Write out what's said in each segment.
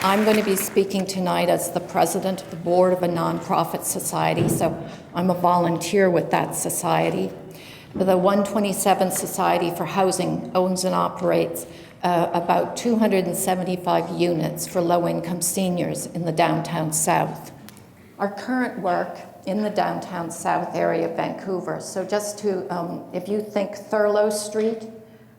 I'm going to be speaking tonight as the president of the board of a nonprofit society, so I'm a volunteer with that society. The 127 Society for Housing owns and operates about 275 units for low-income seniors in the downtown south. Our current work in the downtown south area of Vancouver, so just to, if you think Thurlow Street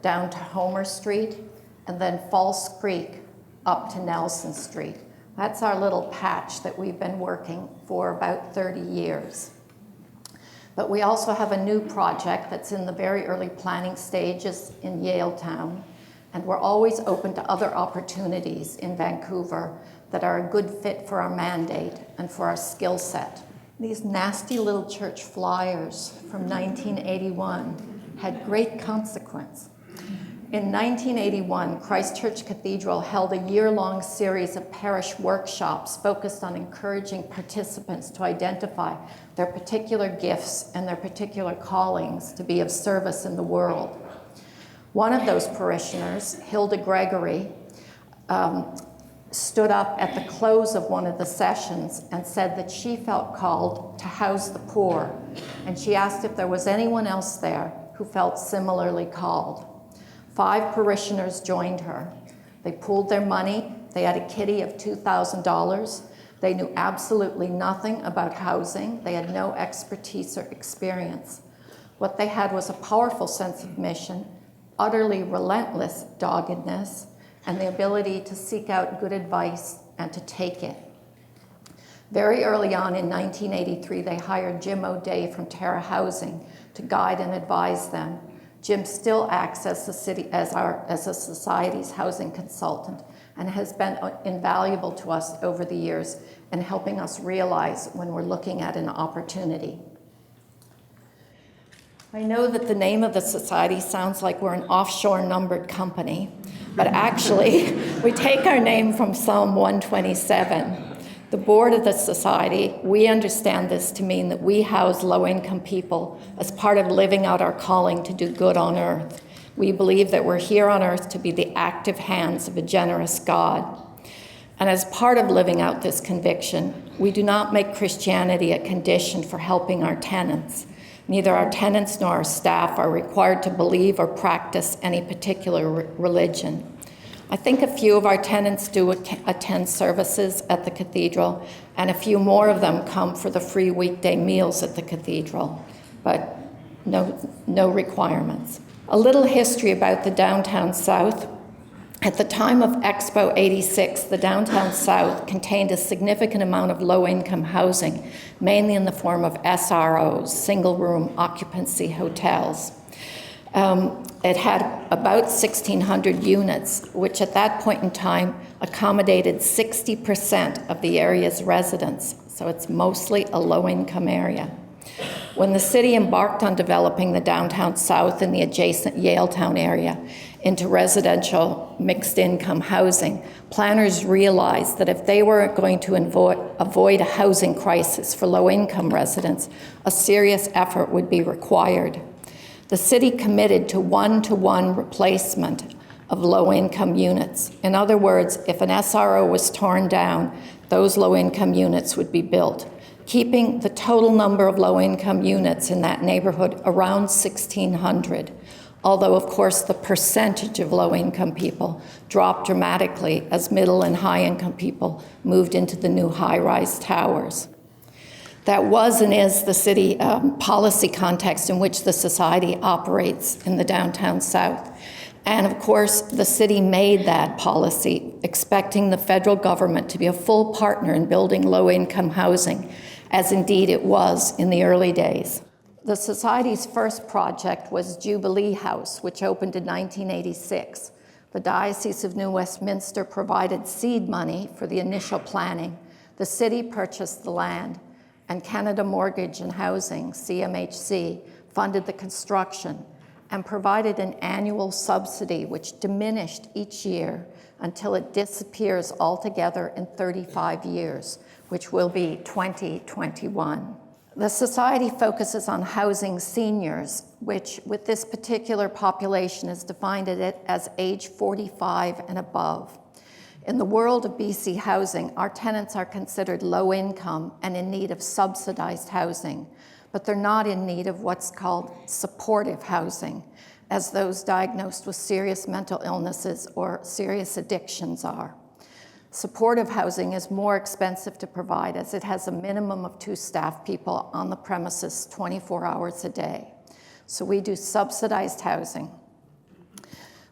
down to Homer Street, and then False Creek up to Nelson Street. That's our little patch that we've been working for about 30 years. But we also have a new project that's in the very early planning stages in Yaletown, and we're always open to other opportunities in Vancouver that are a good fit for our mandate and for our skill set. These nasty little church flyers from 1981 had great consequence. In 1981, Christ Church Cathedral held a year-long series of parish workshops focused on encouraging participants to identify their particular gifts and their particular callings to be of service in the world. One of those parishioners, Hilda Gregory, stood up at the close of one of the sessions and said that she felt called to house the poor, and she asked if there was anyone else there who felt similarly called. 5 parishioners joined her. They pooled their money. They had a kitty of $2,000. They knew absolutely nothing about housing. They had no expertise or experience. What they had was a powerful sense of mission, utterly relentless doggedness, and the ability to seek out good advice and to take it. Very early on in 1983, they hired Jim O'Day from Terra Housing to guide and advise them. Jim still acts as a society's housing consultant and has been invaluable to us over the years in helping us realize when we're looking at an opportunity. I know that the name of the society sounds like we're an offshore numbered company, but actually we take our name from Psalm 127. The board of the society, we understand this to mean that we house low-income people as part of living out our calling to do good on earth. We believe that we're here on earth to be the active hands of a generous God. And as part of living out this conviction, we do not make Christianity a condition for helping our tenants. Neither our tenants nor our staff are required to believe or practice any particular religion. I think a few of our tenants do attend services at the cathedral, and a few more of them come for the free weekday meals at the cathedral, but no requirements. A little history about the downtown south. At the time of Expo 86, the downtown south contained a significant amount of low-income housing, mainly in the form of SROs, single-room occupancy hotels. It had about 1,600 units, which at that point in time accommodated 60% of the area's residents, so it's mostly a low-income area. When the city embarked on developing the downtown south and the adjacent Yaletown area into residential mixed-income housing, planners realized that if they were going to avoid a housing crisis for low-income residents, a serious effort would be required. The city committed to one-to-one replacement of low-income units. In other words, if an SRO was torn down, those low-income units would be built, keeping the total number of low-income units in that neighborhood around 1,600. Although, of course, the percentage of low-income people dropped dramatically as middle and high-income people moved into the new high-rise towers. That was and is the city policy context in which the society operates in the downtown south. And of course, the city made that policy, expecting the federal government to be a full partner in building low-income housing, as indeed it was in the early days. The society's first project was Jubilee House, which opened in 1986. The Diocese of New Westminster provided seed money for the initial planning. The city purchased the land, and Canada Mortgage and Housing, CMHC, funded the construction and provided an annual subsidy which diminished each year until it disappears altogether in 35 years, which will be 2021. The society focuses on housing seniors, which with this particular population is defined as age 45 and above. In the world of BC housing, our tenants are considered low income and in need of subsidized housing, but they're not in need of what's called supportive housing, as those diagnosed with serious mental illnesses or serious addictions are. Supportive housing is more expensive to provide as it has a minimum of 2 staff people on the premises 24 hours a day. So we do subsidized housing.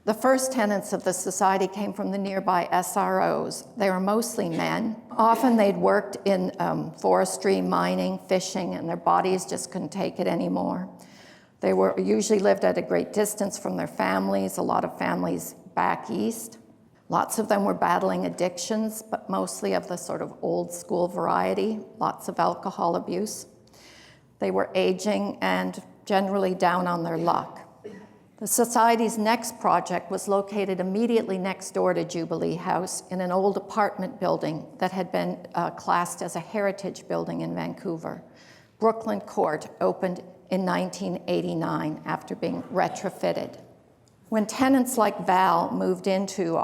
The first tenants of the society came from the nearby SROs. They were mostly men. Often they'd worked in forestry, mining, fishing, and their bodies just couldn't take it anymore. They usually lived at a great distance from their families, a lot of families back east. Lots of them were battling addictions, but mostly of the sort of old school variety, lots of alcohol abuse. They were aging and generally down on their luck. The Society's next project was located immediately next door to Jubilee House in an old apartment building that had been classed as a heritage building in Vancouver. Brooklyn Court opened in 1989 after being retrofitted. When tenants like Val moved into,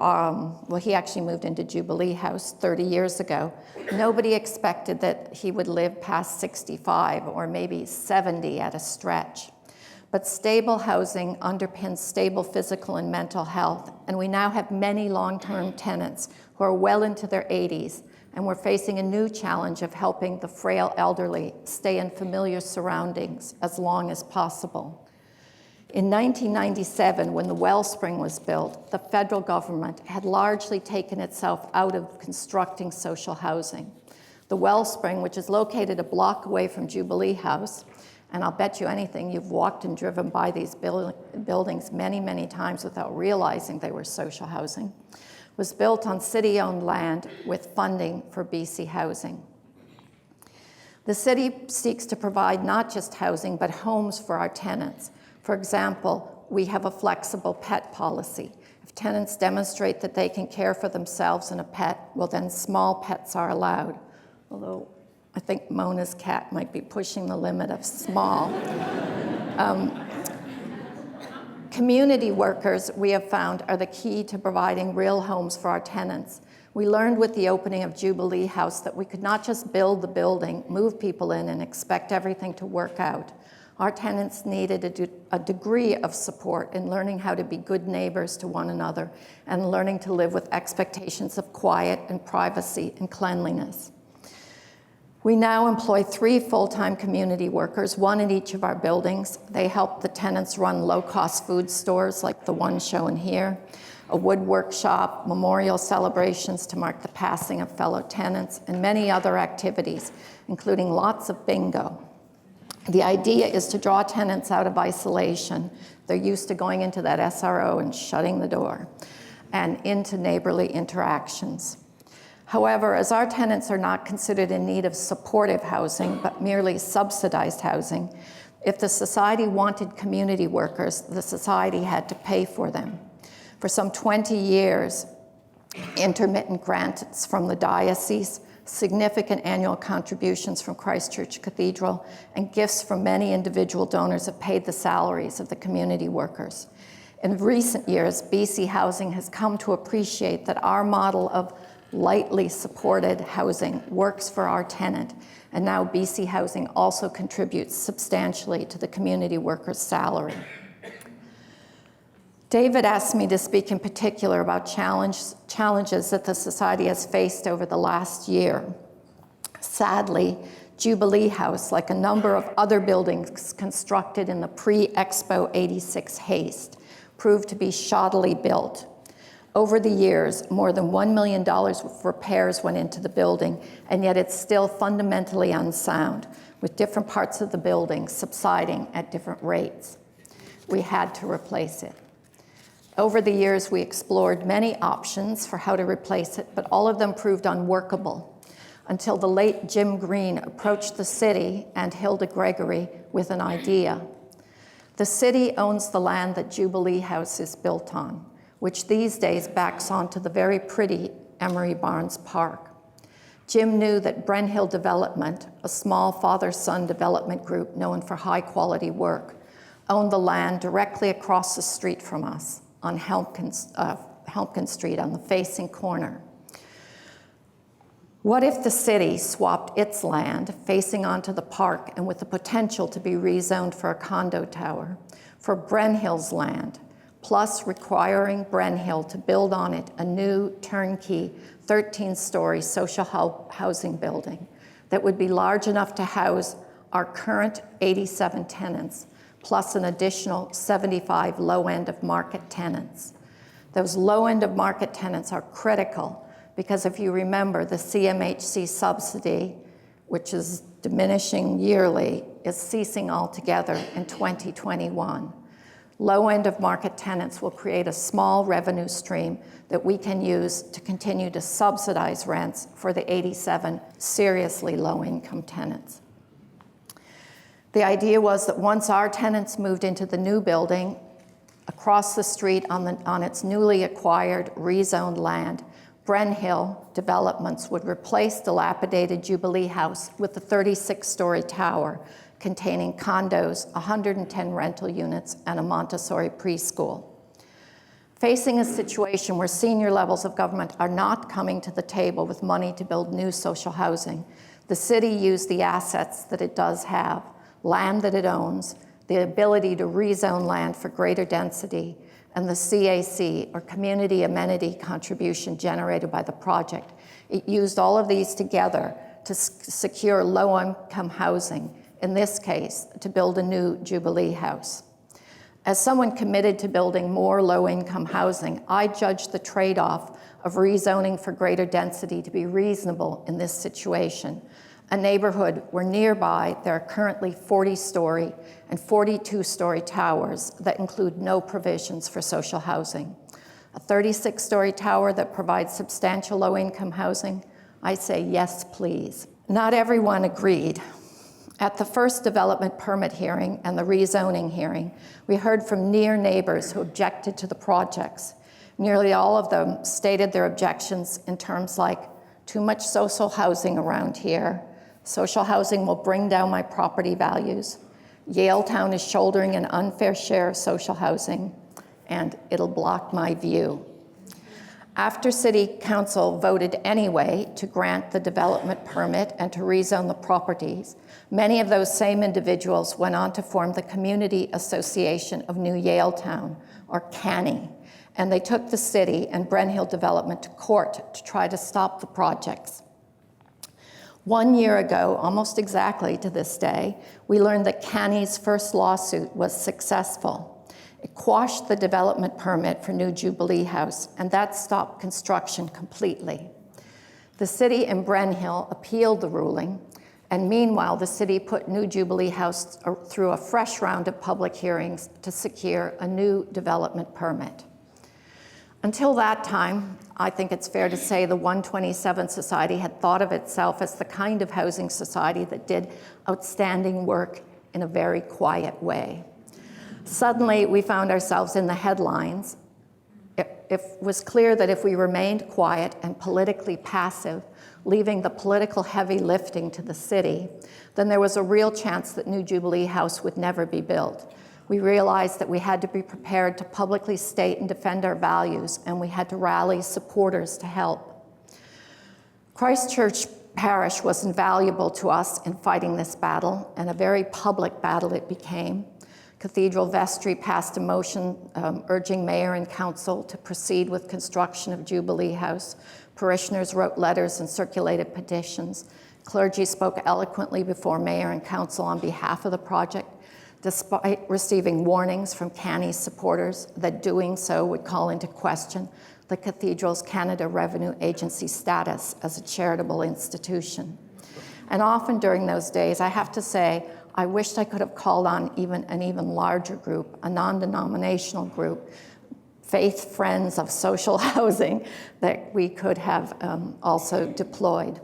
he actually moved into Jubilee House 30 years ago, nobody expected that he would live past 65 or maybe 70 at a stretch. But stable housing underpins stable physical and mental health, and we now have many long-term tenants who are well into their 80s, and we're facing a new challenge of helping the frail elderly stay in familiar surroundings as long as possible. In 1997, when the wellspring was built, the federal government had largely taken itself out of constructing social housing. The wellspring, which is located a block away from Jubilee House, and I'll bet you anything, you've walked and driven by these buildings many, many times without realizing they were social housing, was built on city-owned land with funding for BC Housing. The city seeks to provide not just housing, but homes for our tenants. For example, we have a flexible pet policy. If tenants demonstrate that they can care for themselves and a pet, well then small pets are allowed. Although I think Mona's cat might be pushing the limit of small. Community workers, we have found, are the key to providing real homes for our tenants. We learned with the opening of Jubilee House that we could not just build the building, move people in, and expect everything to work out. Our tenants needed a degree of support in learning how to be good neighbors to one another and learning to live with expectations of quiet and privacy and cleanliness. We now employ 3 full-time community workers, 1 in each of our buildings. They help the tenants run low-cost food stores like the one shown here, a wood workshop, memorial celebrations to mark the passing of fellow tenants, and many other activities, including lots of bingo. The idea is to draw tenants out of isolation. They're used to going into that SRO and shutting the door, and into neighborly interactions. However, as our tenants are not considered in need of supportive housing, but merely subsidized housing, if the Society wanted community workers, the Society had to pay for them. For some 20 years, intermittent grants from the diocese, significant annual contributions from Christ Church Cathedral, and gifts from many individual donors have paid the salaries of the community workers. In recent years, BC Housing has come to appreciate that our model of lightly supported housing works for our tenant, and now BC Housing also contributes substantially to the community worker's salary. David asked me to speak in particular about challenges that the Society has faced over the last year. Sadly, Jubilee House, like a number of other buildings constructed in the pre-Expo 86 haste, proved to be shoddily built. Over the years, more than $1 million of repairs went into the building, and yet it's still fundamentally unsound, with different parts of the building subsiding at different rates. We had to replace it. Over the years, we explored many options for how to replace it, but all of them proved unworkable until the late Jim Green approached the city and Hilda Gregory with an idea. The city owns the land that Jubilee House is built on, which these days backs onto the very pretty Emery Barnes Park. Jim knew that Bren Hill Development, a small father-son development group known for high-quality work, owned the land directly across the street from us on Helmkin Street on the facing corner. What if the city swapped its land facing onto the park and with the potential to be rezoned for a condo tower for Brenhill's land, plus requiring Brenhill to build on it a new turnkey 13-story social housing building that would be large enough to house our current 87 tenants, plus an additional 75 low-end of market tenants. Those low-end of market tenants are critical because if you remember, the CMHC subsidy, which is diminishing yearly, is ceasing altogether in 2021. Low-end of market tenants will create a small revenue stream that we can use to continue to subsidize rents for the 87 seriously low-income tenants. The idea was that once our tenants moved into the new building, across the street on its newly acquired rezoned land, Brenhill Developments would replace dilapidated Jubilee House with a 36-story tower containing condos, 110 rental units, and a Montessori preschool. Facing a situation where senior levels of government are not coming to the table with money to build new social housing, the city used the assets that it does have, land that it owns, the ability to rezone land for greater density, and the CAC, or community amenity contribution generated by the project. It used all of these together to secure low-income housing, in this case, to build a new Jubilee House. As someone committed to building more low-income housing, I judged the trade-off of rezoning for greater density to be reasonable in this situation, a neighborhood where nearby there are currently 40-story and 42-story towers that include no provisions for social housing. A 36-story tower that provides substantial low-income housing? I say yes, please. Not everyone agreed. At the first development permit hearing and the rezoning hearing, we heard from near neighbors who objected to the projects. Nearly all of them stated their objections in terms like, too much social housing around here, social housing will bring down my property values, Yaletown is shouldering an unfair share of social housing, and it'll block my view. After City Council voted anyway to grant the development permit and to rezone the properties, many of those same individuals went on to form the Community Association of New Yaletown, or CANNY, and they took the city and Brenhill Development to court to try to stop the projects. 1 year ago, almost exactly to this day, we learned that CANNY's first lawsuit was successful. It quashed the development permit for New Jubilee House, and that stopped construction completely. The city and Brenhill appealed the ruling, and meanwhile, the city put New Jubilee House through a fresh round of public hearings to secure a new development permit. Until that time, I think it's fair to say the 127 Society had thought of itself as the kind of housing society that did outstanding work in a very quiet way. Suddenly, we found ourselves in the headlines. It was clear that if we remained quiet and politically passive, leaving the political heavy lifting to the city, then there was a real chance that New Jubilee House would never be built. We realized that we had to be prepared to publicly state and defend our values, and we had to rally supporters to help. Christ Church Parish was invaluable to us in fighting this battle, and a very public battle it became. Cathedral Vestry passed a motion urging Mayor and Council to proceed with construction of Jubilee House. Parishioners wrote letters and circulated petitions. Clergy spoke eloquently before Mayor and Council on behalf of the project, despite receiving warnings from CANNY's supporters that doing so would call into question the Cathedral's Canada Revenue Agency status as a charitable institution. And often during those days, I have to say, I wished I could have called on an even larger group, a non-denominational group, faith friends of social housing, that we could have also deployed.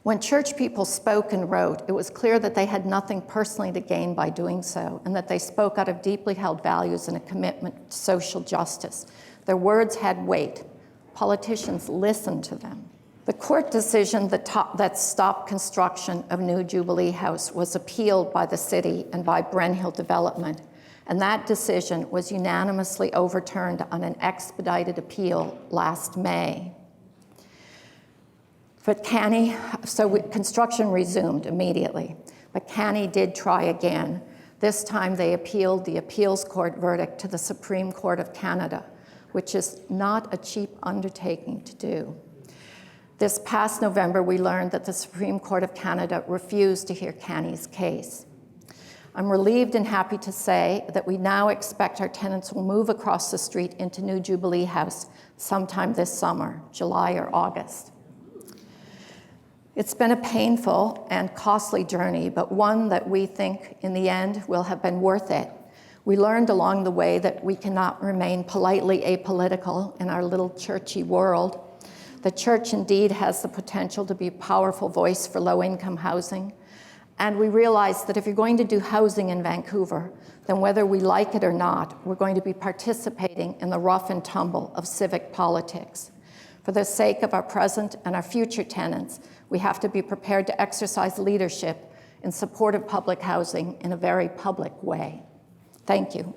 When church people spoke and wrote, it was clear that they had nothing personally to gain by doing so, and that they spoke out of deeply held values and a commitment to social justice. Their words had weight. Politicians listened to them. The court decision that stopped construction of New Jubilee House was appealed by the city and by Brenhill Development, and that decision was unanimously overturned on an expedited appeal last May. But construction resumed immediately. But Canny did try again. This time they appealed the appeals court verdict to the Supreme Court of Canada, which is not a cheap undertaking to do. This past November, we learned that the Supreme Court of Canada refused to hear Canny's case. I'm relieved and happy to say that we now expect our tenants will move across the street into new Jubilee House sometime this summer, July or August. It's been a painful and costly journey, but one that we think in the end will have been worth it. We learned along the way that we cannot remain politely apolitical in our little churchy world. The church indeed has the potential to be a powerful voice for low-income housing. And we realized that if you're going to do housing in Vancouver, then whether we like it or not, we're going to be participating in the rough and tumble of civic politics. For the sake of our present and our future tenants, we have to be prepared to exercise leadership in support of public housing in a very public way. Thank you.